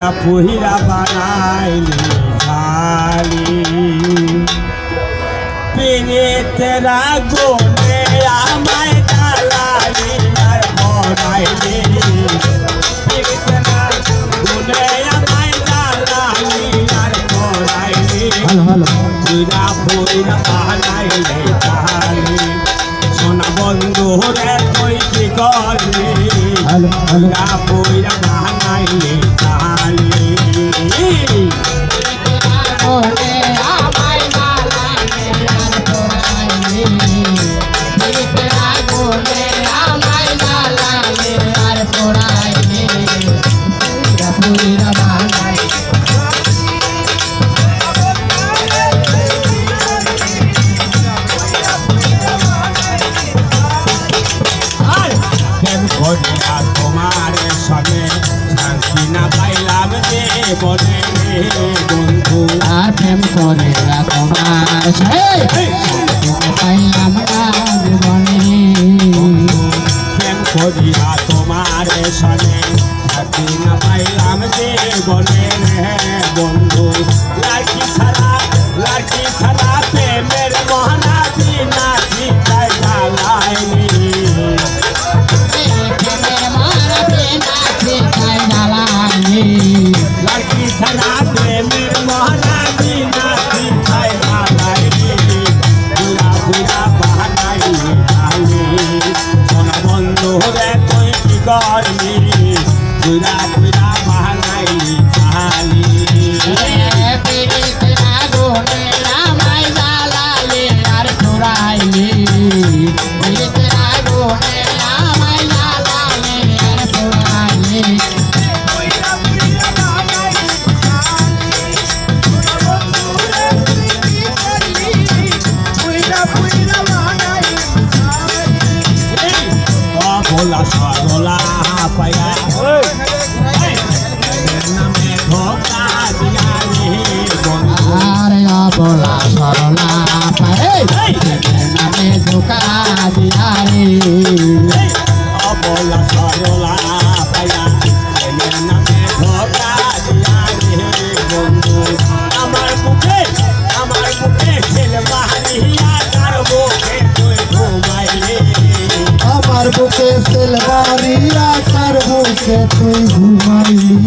পুহিরা বানাইলি খালি পিরিতেরা গুনে আমায় জ্বালালি আর বড়াইলি পিরিতেরা গুনে আমায় জ্বালালি আর বড়াইলি পুরা পুরা বানাইলি খালি সোনা বন্ধু রে তুই কি করলি পুরা পুরা বানাইলি তোমার সঙ্গে শান্তি না পাইলাম যে বনে বন্ধু আর প্রেম করে তোমার পাইলাম না জীবনে প্রেম করিয়া তোমার সঙ্গে শান্তি না পাইলাম যে বনে বন্ধু লাড়কি ছাড়া প্রেমের মহানাথি নাচি তাই জ্বালাইনি लड़की छना प्रेमीर महारानी नाची खाए बालाई बुरा बुरा बहनाई खाली सोना बंधु रे कोई की करनी बुरा बुरा बहनाई खाली बोला सरोला पाया नामे धोखा दिया रे अरे बोला सरोला पाए नामे धोखा दिया रे बोला सरोला पाया नामे धोखा दिया रे बंधु আমার মুখে ছেলে মারিয়া তার মুখে তুই ঘুমাইলে আমার বুকে সেলবারিয়া তার বুকে তুই ঘুমাইলি